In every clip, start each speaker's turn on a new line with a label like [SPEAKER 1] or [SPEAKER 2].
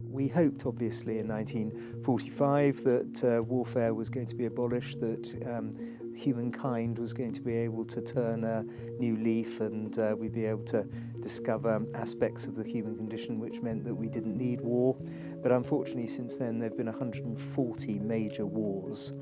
[SPEAKER 1] We hoped, obviously, in 1945 that warfare was going to be abolished, that humankind was going to be able to turn a new leaf and we'd be able to discover aspects of the human condition which meant that we didn't need war. But unfortunately, since then, there have been 140 major wars,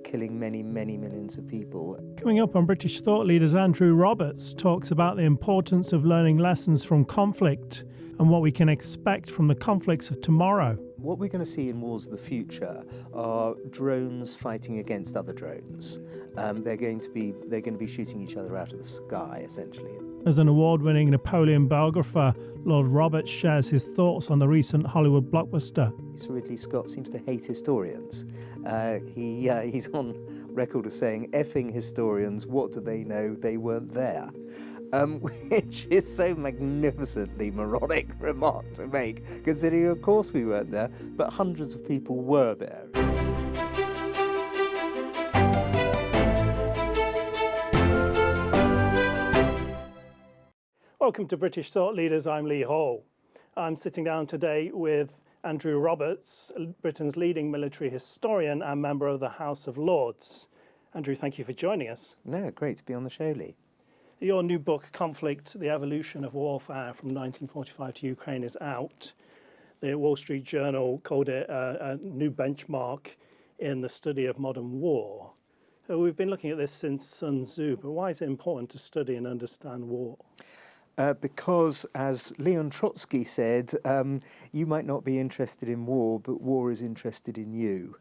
[SPEAKER 1] killing many, many millions of people.
[SPEAKER 2] Coming up on British Thought Leaders, Andrew Roberts talks about the importance of learning lessons from conflict and what we can expect from the conflicts of tomorrow.
[SPEAKER 1] What we're going to see in wars of the future are drones fighting against other drones. They're going to be shooting each other out of the sky, essentially.
[SPEAKER 2] As an award-winning Napoleon biographer, Lord Roberts shares his thoughts on the recent Hollywood blockbuster.
[SPEAKER 1] Sir Ridley Scott seems to hate historians. He's on record as saying, "Effing historians, what do they know? They weren't there." Which is so magnificently moronic remark to make, considering, of course, we weren't there, but hundreds of people were there.
[SPEAKER 2] Welcome to British Thought Leaders. I'm Lee Hall. I'm sitting down today with Andrew Roberts, Britain's leading military historian and member of the House of Lords. Andrew, thank you for joining us.
[SPEAKER 1] No, great to be on the show, Lee.
[SPEAKER 2] Your new book, Conflict, The Evolution of Warfare from 1945 to Ukraine, is out. The Wall Street Journal called it a new benchmark in the study of modern war. So we've been looking at this since Sun Tzu, but why is it important to study and understand war?
[SPEAKER 1] Because, as Leon Trotsky said, you might not be interested in war, but war is interested in you.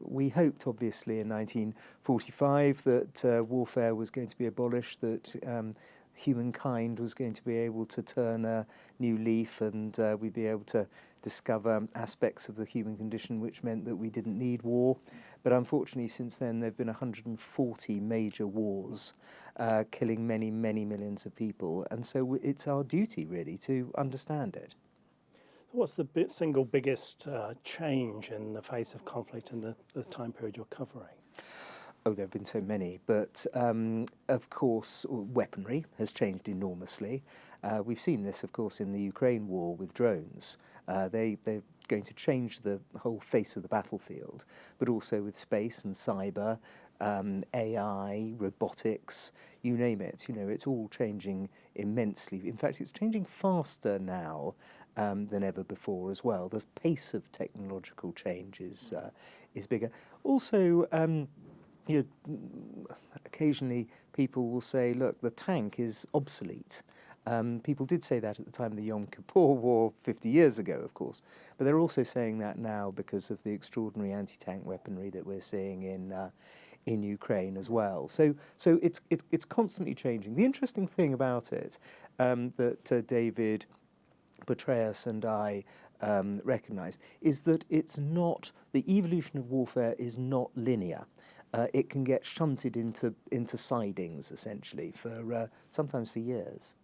[SPEAKER 1] We hoped, obviously, in 1945 that warfare was going to be abolished, that humankind was going to be able to turn a new leaf and we'd be able to discover aspects of the human condition which meant that we didn't need war. But unfortunately, since then, there have been 140 major wars, killing many, many millions of people. And so it's our duty, really, to understand it.
[SPEAKER 2] What's the single biggest change in the face of conflict in the time period you're covering?
[SPEAKER 1] Oh, there have been so many, but of course weaponry has changed enormously. We've seen this, of course, in the Ukraine war with drones. They're going to change the whole face of the battlefield, but also with space and cyber, AI, robotics, you name it. You know, it's all changing immensely. In fact, it's changing faster now than ever before as well. The pace of technological change is bigger. Also, occasionally people will say, look, the tank is obsolete. People did say that at the time of the Yom Kippur War 50 years ago, of course. But they're also saying that now because of the extraordinary anti-tank weaponry that we're seeing in Ukraine as well. So it's constantly changing. The interesting thing about it that David Petraeus and I recognised is that it's not, the evolution of warfare is not linear. It can get shunted into sidings, essentially, for sometimes for years.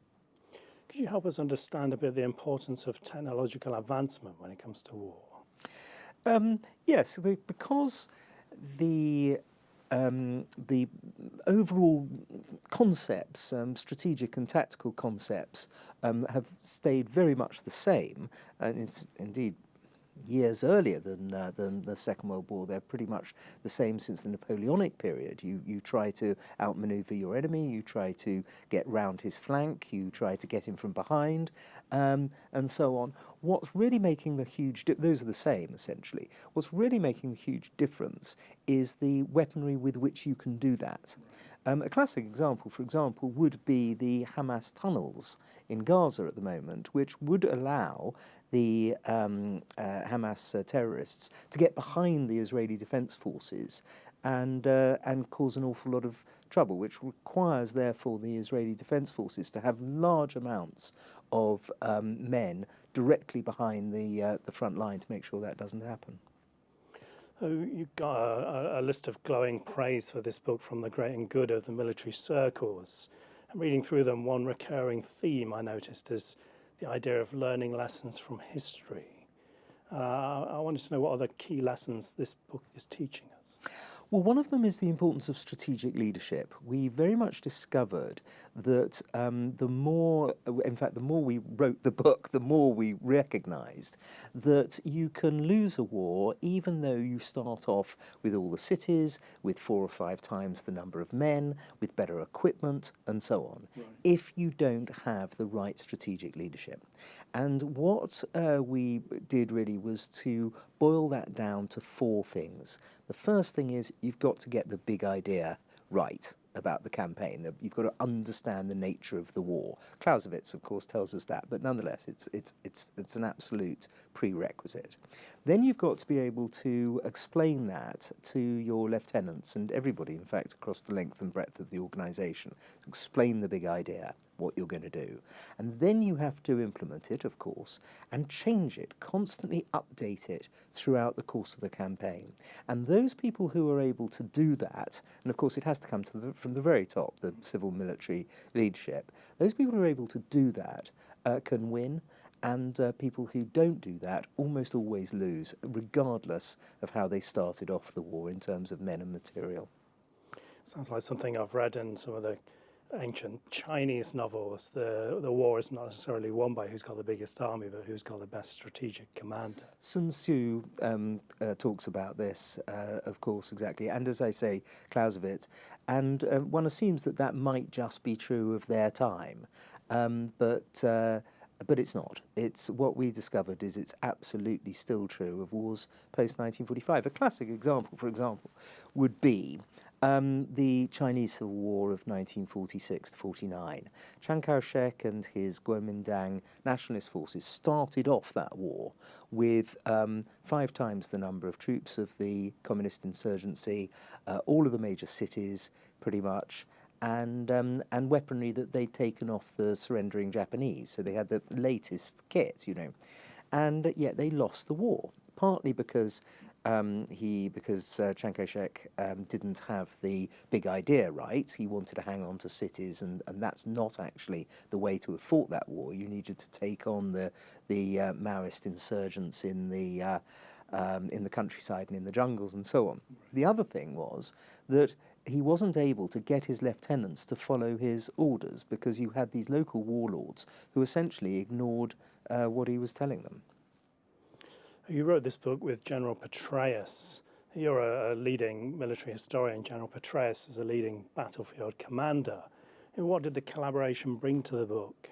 [SPEAKER 2] Could you help us understand a bit the importance of technological advancement when it comes to war?
[SPEAKER 1] Yes, because the overall concepts, strategic and tactical concepts, have stayed very much the same, and it's indeed years earlier than the Second World War. They're pretty much the same since the Napoleonic period. You try to outmaneuver your enemy, you try to get round his flank, you try to get him from behind, and so on. What's really making the huge those are the same, essentially. What's really making the huge difference is the weaponry with which you can do that. A classic example, for example, would be the Hamas tunnels in Gaza at the moment, which would allow the Hamas terrorists to get behind the Israeli Defense Forces and cause an awful lot of trouble, which requires, therefore, the Israeli Defense Forces to have large amounts of men directly behind the front line to make sure that doesn't happen.
[SPEAKER 2] So you've got a list of glowing praise for this book from the great and good of the military circles. And reading through them, one recurring theme I noticed is the idea of learning lessons from history. I wanted to know what are the key lessons this book is teaching us.
[SPEAKER 1] Well, one of them is the importance of strategic leadership. We very much discovered that the more we wrote the book, the more we recognised that you can lose a war even though you start off with all the cities, with 4 or 5 times the number of men, with better equipment, and so on, if you don't have the right strategic leadership. And what we did really was to boil that down to 4 things. The first thing is you've got to get the big idea right about the campaign. You've got to understand the nature of the war. Clausewitz, of course, tells us that, but nonetheless, it's an absolute prerequisite. Then you've got to be able to explain that to your lieutenants and everybody, in fact, across the length and breadth of the organisation. Explain the big idea, what you're going to do. And then you have to implement it, of course, and change it, constantly update it throughout the course of the campaign. And those people who are able to do that, and of course it has to come from the very top, the civil military leadership, those people who are able to do that can win, and people who don't do that almost always lose, regardless of how they started off the war in terms of men and material.
[SPEAKER 2] Sounds like something I've read in some of the ancient Chinese novels. The war is not necessarily won by who's got the biggest army, but who's got the best strategic commander.
[SPEAKER 1] Sun Tzu talks about this, of course, exactly, and as I say, Clausewitz, and one assumes that that might just be true of their time, but it's not. It's what we discovered is it's absolutely still true of wars post-1945. A classic example, for example, would be the Chinese Civil War of 1946 to 49. Chiang Kai-shek and his Kuomintang nationalist forces started off that war with 5 times the number of troops of the communist insurgency, all of the major cities pretty much, and weaponry that they'd taken off the surrendering Japanese. So they had the latest kit, you know. And yet they lost the war, partly because Chiang Kai-shek didn't have the big idea right. He wanted to hang on to cities, and that's not actually the way to have fought that war. You needed to take on the Maoist insurgents in the countryside and in the jungles and so on. The other thing was that he wasn't able to get his lieutenants to follow his orders because you had these local warlords who essentially ignored what he was telling them.
[SPEAKER 2] You wrote this book with General Petraeus. You're a leading military historian. General Petraeus is a leading battlefield commander. And what did the collaboration bring to the book?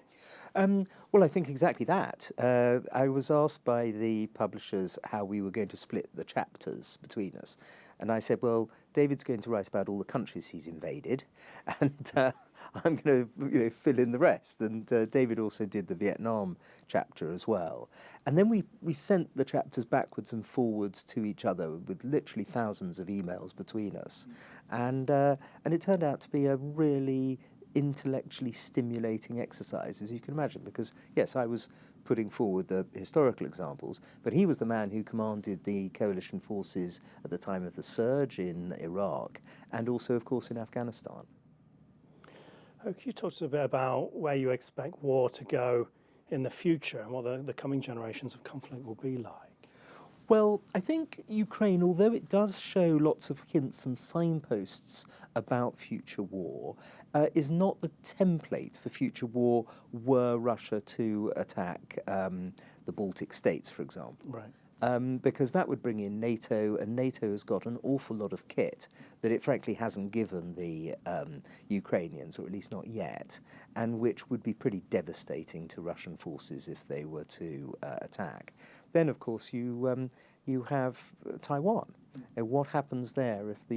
[SPEAKER 1] Well, I think exactly that. I was asked by the publishers how we were going to split the chapters between us. And I said, well, David's going to write about all the countries he's invaded, and I'm going to fill in the rest. And David also did the Vietnam chapter as well. And then we sent the chapters backwards and forwards to each other with literally thousands of emails between us. And it turned out to be a really intellectually stimulating exercise, as you can imagine, because, yes, I was putting forward the historical examples, but he was the man who commanded the coalition forces at the time of the surge in Iraq and also, of course, in Afghanistan.
[SPEAKER 2] Can you talk to us a bit about where you expect war to go in the future and what the coming generations of conflict will be like?
[SPEAKER 1] Well, I think Ukraine, although it does show lots of hints and signposts about future war, is not the template for future war were Russia to attack the Baltic states, for example.
[SPEAKER 2] Right.
[SPEAKER 1] Because that would bring in NATO, and NATO has got an awful lot of kit that it frankly hasn't given the Ukrainians, or at least not yet, and which would be pretty devastating to Russian forces if they were to attack. Then, of course, you have Taiwan. What happens there if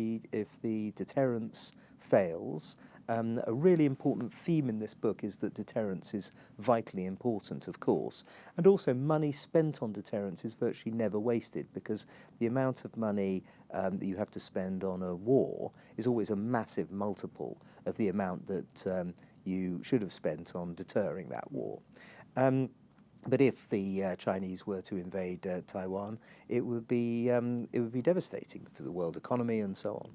[SPEAKER 1] the deterrence fails? A really important theme in this book is that deterrence is vitally important, of course, and also money spent on deterrence is virtually never wasted, because the amount of money that you have to spend on a war is always a massive multiple of the amount that you should have spent on deterring that war. But if the Chinese were to invade Taiwan, it would be devastating for the world economy and so on.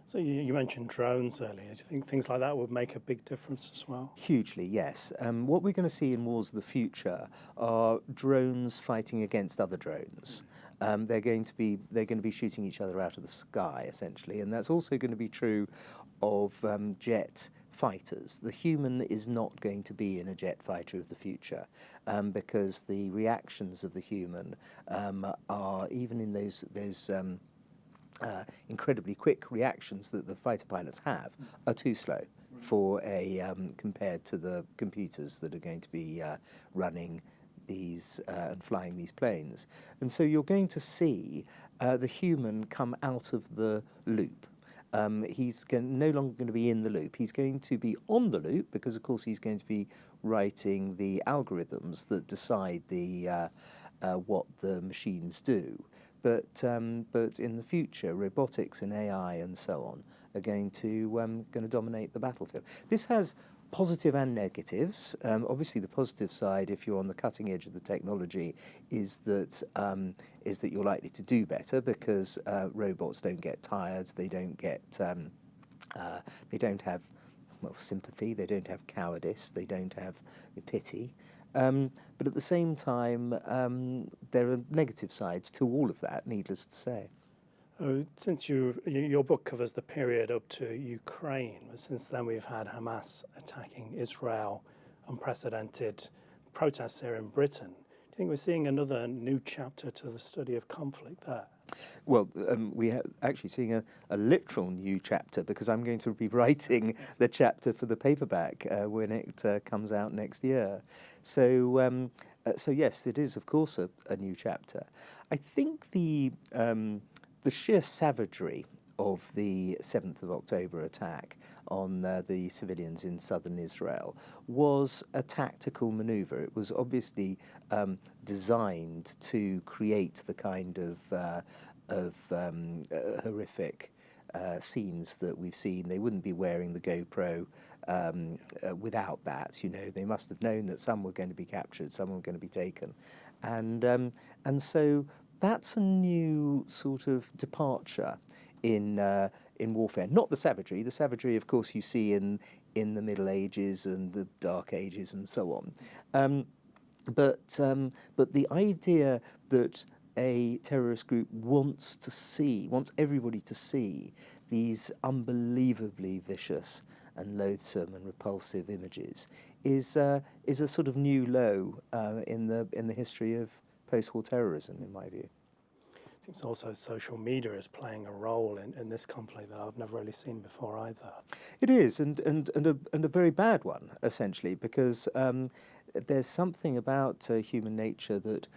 [SPEAKER 2] So you mentioned drones earlier. Do you think things like that would make a big difference as well?
[SPEAKER 1] Hugely, yes. What we're going to see in wars of the future are drones fighting against other drones. They're going to be shooting each other out of the sky, essentially, and that's also going to be true of jet fighters. The human is not going to be in a jet fighter of the future because the reactions of the human are, even in those incredibly quick reactions that the fighter pilots have, are too slow for compared to the computers that are going to be running these and flying these planes. And so you're going to see the human come out of the loop. He's no longer going to be in the loop. He's going to be on the loop because, of course, he's going to be writing the algorithms that decide what the machines do. But in the future, robotics and AI and so on are going to dominate the battlefield. This has positive and negatives. Obviously, the positive side, if you're on the cutting edge of the technology, is that you're likely to do better because robots don't get tired. They don't have sympathy. They don't have cowardice. They don't have pity. But at the same time, there are negative sides to all of that, needless to say.
[SPEAKER 2] Since your book covers the period up to Ukraine, but since then we've had Hamas attacking Israel, unprecedented protests here in Britain. Do you think we're seeing another new chapter to the study of conflict there?
[SPEAKER 1] Well, we are actually seeing a literal new chapter because I'm going to be writing the chapter for the paperback when it comes out next year. So yes, it is, of course, a new chapter. I think the sheer savagery of the 7th of October attack on the civilians in southern Israel was a tactical maneuver. It was obviously designed to create the kind of horrific scenes that we've seen. They wouldn't be wearing the GoPro without that. You know, they must have known that some were going to be captured, some were going to be taken, and so that's a new sort of departure in warfare. Not the savagery. The savagery, of course, you see in the Middle Ages and the Dark Ages and so on. But the idea that a terrorist group wants everybody to see these unbelievably vicious and loathsome and repulsive images is a sort of new low in the history of post-war terrorism, in my view.
[SPEAKER 2] It seems also social media is playing a role in this conflict that I've never really seen before either.
[SPEAKER 1] It is, and a very bad one, essentially, because there's something about human nature that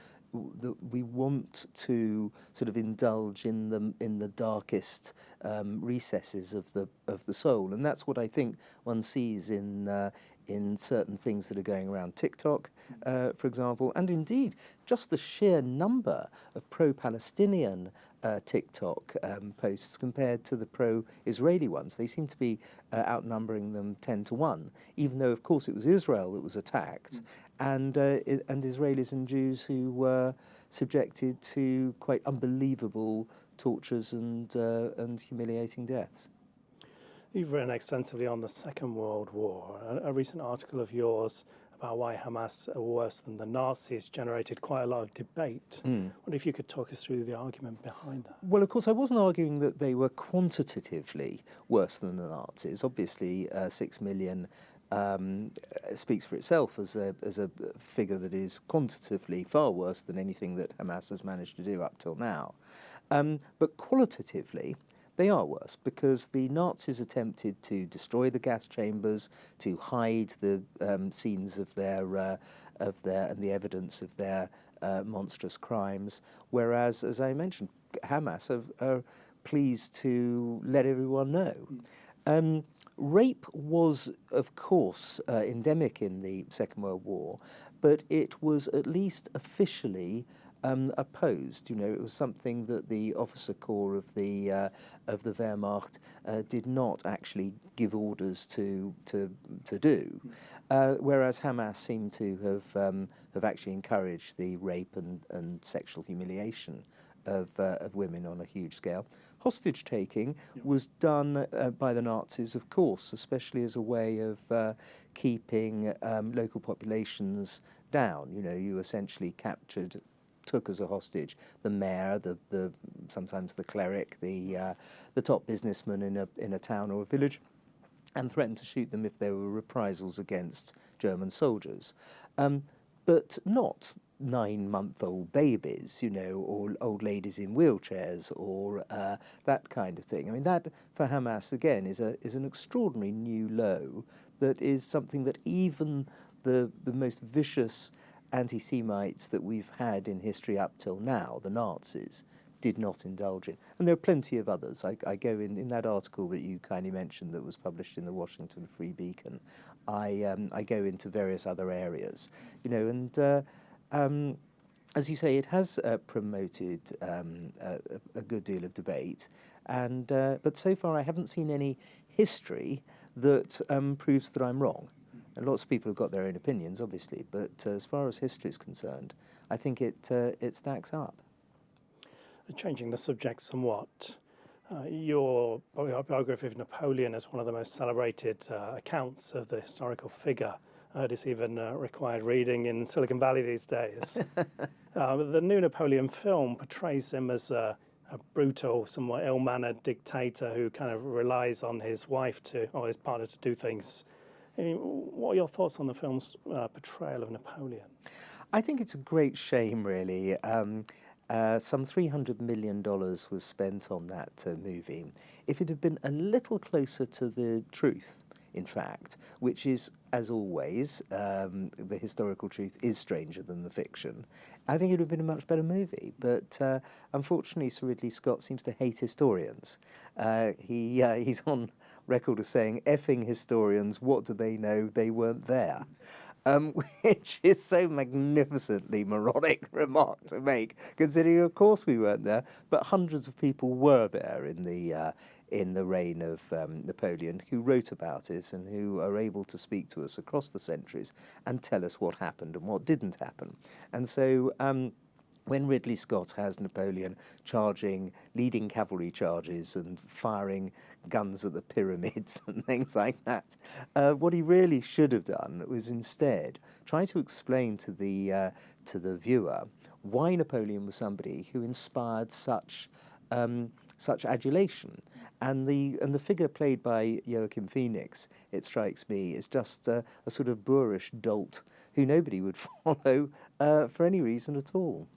[SPEAKER 1] we want to sort of indulge in the darkest recesses of the soul, and that's what I think one sees in certain things that are going around TikTok, for example, and indeed just the sheer number of pro-Palestinian TikTok posts compared to the pro-Israeli ones. They seem to be outnumbering them 10-1, even though, of course, it was Israel that was attacked, and Israelis and Jews who were subjected to quite unbelievable tortures and humiliating deaths.
[SPEAKER 2] You've written extensively on the Second World War. A recent article of yours about why Hamas are worse than the Nazis generated quite a lot of debate. I wonder if you could talk us through the argument behind that.
[SPEAKER 1] Well, of course, I wasn't arguing that they were quantitatively worse than the Nazis. Obviously, 6 million speaks for itself as a figure that is quantitatively far worse than anything that Hamas has managed to do up till now. But qualitatively, they are worse because the Nazis attempted to destroy the gas chambers, to hide the scenes of their and the evidence of their monstrous crimes. Whereas, as I mentioned, Hamas are pleased to let everyone know. Rape was, of course, endemic in the Second World War, but it was at least officially opposed. You know, it was something that the officer corps of the Wehrmacht did not actually give orders to do, whereas Hamas seemed to have actually encouraged the rape and sexual humiliation of women on a huge scale. Hostage taking was done by the Nazis, of course, especially as a way of keeping local populations down. You know, you essentially took as a hostage the mayor, the sometimes the cleric, the top businessman in a town or a village, and threatened to shoot them if there were reprisals against German soldiers, but not 9-month-old babies, you know, or old ladies in wheelchairs, or that kind of thing. I mean, that for Hamas again is an extraordinary new low that is something that even the most vicious anti-Semites that we've had in history up till now, the Nazis, did not indulge in. And there are plenty of others. I go in that article that you kindly mentioned that was published in the Washington Free Beacon, I go into various other areas, you know, and as you say, it has promoted a good deal of debate, and but so far I haven't seen any history that proves that I'm wrong. And lots of people have got their own opinions, obviously, but as far as history is concerned, I think it stacks up.
[SPEAKER 2] Changing the subject somewhat, your biography of Napoleon is one of the most celebrated accounts of the historical figure. It's even required reading in Silicon Valley these days. The new Napoleon film portrays him as a brutal, somewhat ill-mannered dictator who kind of relies on his wife or his partner to do things. I mean, what are your thoughts on the film's portrayal of Napoleon?
[SPEAKER 1] I think it's a great shame, really. Some $300 million was spent on that movie. If it had been a little closer to the truth, in fact, which is, as always, the historical truth is stranger than the fiction, I think it would have been a much better movie. But unfortunately, Sir Ridley Scott seems to hate historians. He's on record as saying, "Effing historians, what do they know? They weren't there." Which is so magnificently moronic remark to make, considering, of course, we weren't there, but hundreds of people were there in the reign of Napoleon, who wrote about it and who are able to speak to us across the centuries and tell us what happened and what didn't happen. And so when Ridley Scott has Napoleon leading cavalry charges and firing guns at the pyramids and things like that, what he really should have done was instead try to explain to the viewer why Napoleon was somebody who inspired such adulation. And the figure played by Joaquin Phoenix, it strikes me, is just a sort of boorish dolt who nobody would follow for any reason at all.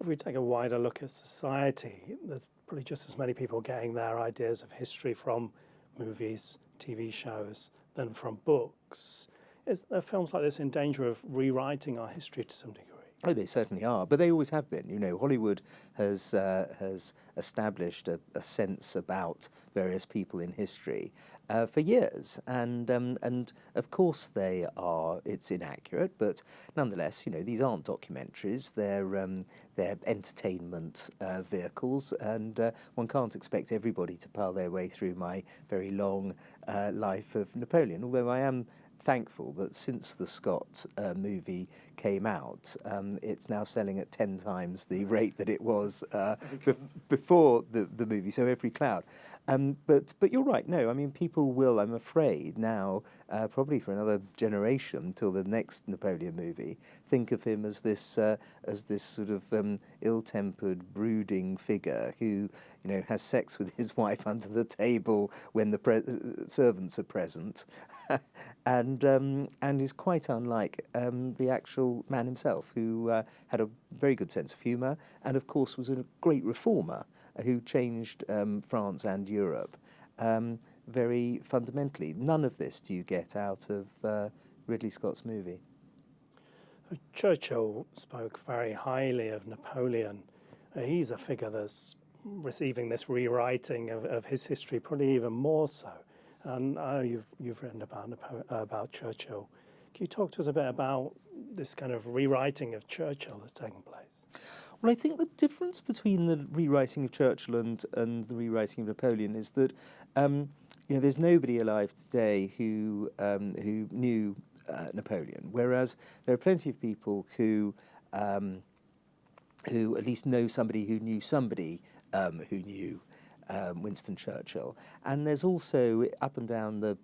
[SPEAKER 2] If we take a wider look at society, there's probably just as many people getting their ideas of history from movies, TV shows, than from books. Are films like this in danger of rewriting our history to some degree?
[SPEAKER 1] Oh, they certainly are, but they always have been. You know, Hollywood has established a sense about various people in history for years, and of course it's inaccurate, but nonetheless, you know, these aren't documentaries. They're entertainment vehicles, and one can't expect everybody to pile their way through my very long life of Napoleon. Although I am thankful that since the Scott movie came out, it's now selling at 10 times the rate that it was before the movie, so every cloud. But you're right, no, I mean, people will, I'm afraid, now, probably for another generation, till the next Napoleon movie, think of him as this sort of ill-tempered, brooding figure who, you know, has sex with his wife under the table when the servants are present, and is quite unlike the actual man himself, who had a very good sense of humour and, of course, was a great reformer who changed France and Europe very fundamentally. None of this do you get out of Ridley Scott's movie.
[SPEAKER 2] Churchill spoke very highly of Napoleon. He's a figure that's receiving this rewriting of his history, probably even more so. And I know you've written about Churchill. Can you talk to us a bit about this kind of rewriting of Churchill that's taking place?
[SPEAKER 1] Well, I think the difference between the rewriting of Churchill and the rewriting of Napoleon is that there's nobody alive today who knew Napoleon, whereas there are plenty of people who at least know somebody who knew Winston Churchill. And there's also, up and down the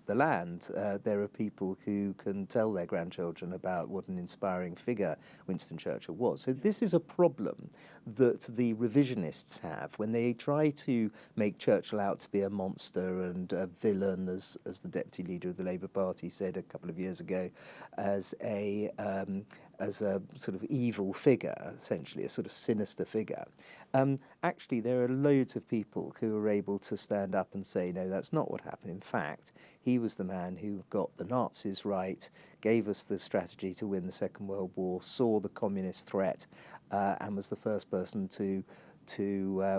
[SPEAKER 1] land, there are people who can tell their grandchildren about what an inspiring figure Winston Churchill was. So this is a problem that the revisionists have when they try to make Churchill out to be a monster and a villain, as the deputy leader of the Labour Party said a couple of years ago, as a sort of evil figure, essentially, a sort of sinister figure. Actually, there are loads of people who are able to stand up and say, no, that's not what happened. In fact, he was the man who got the Nazis right, gave us the strategy to win the Second World War, saw the communist threat, and was the first person to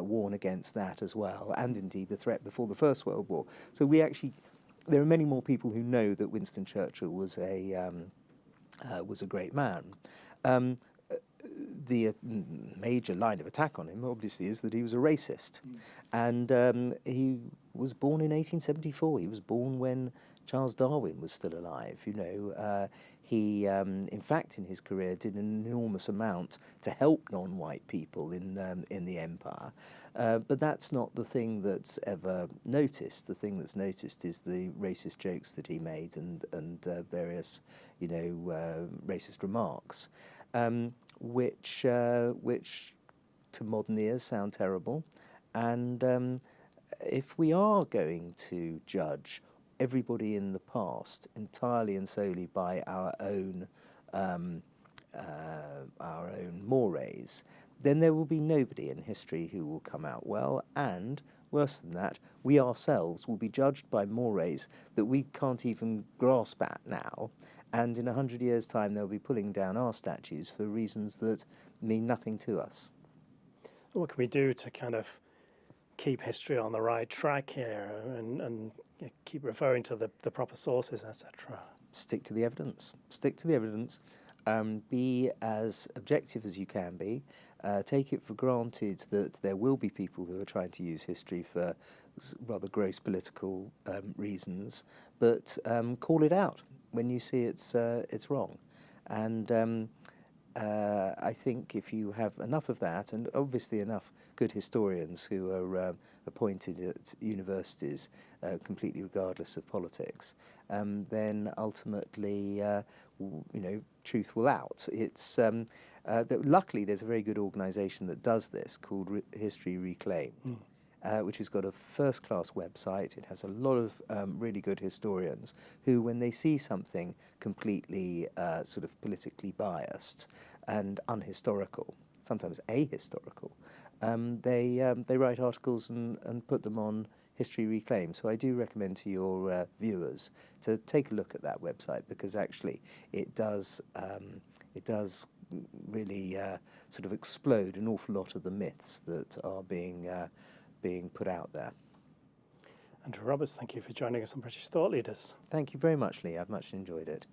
[SPEAKER 1] warn against that as well, and indeed the threat before the First World War. So there are many more people who know that Winston Churchill was a great man. The major line of attack on him, obviously, is that he was a racist. And he was born in 1874. He was born when Charles Darwin was still alive. He, in fact, in his career, did an enormous amount to help non-white people in the empire. But that's not the thing that's ever noticed. The thing that's noticed is the racist jokes that he made and various, racist remarks, which to modern ears sound terrible. And if we are going to judge everybody in the past entirely and solely by our own mores, then there will be nobody in history who will come out well, and worse than that, we ourselves will be judged by mores that we can't even grasp at now, and in 100 years' time they'll be pulling down our statues for reasons that mean nothing to us.
[SPEAKER 2] What can we do to kind of keep history on the right track here and keep referring to the proper sources, etc.?
[SPEAKER 1] Stick to the evidence. Stick to the evidence. Be as objective as you can be. Take it for granted that there will be people who are trying to use history for rather gross political reasons, but call it out when you see it's wrong. And I think if you have enough of that, and obviously enough good historians who are appointed at universities, completely regardless of politics, then ultimately, truth will out. It's luckily there's a very good organisation that does this called History Reclaimed. Which has got a first-class website. It has a lot of really good historians who, when they see something completely sort of politically biased and unhistorical, sometimes ahistorical, they write articles and put them on History Reclaimed. So I do recommend to your viewers to take a look at that website, because actually it does really sort of explode an awful lot of the myths that are being put out there.
[SPEAKER 2] Andrew Roberts, thank you for joining us on British Thought Leaders.
[SPEAKER 1] Thank you very much, Lee. I've much enjoyed it.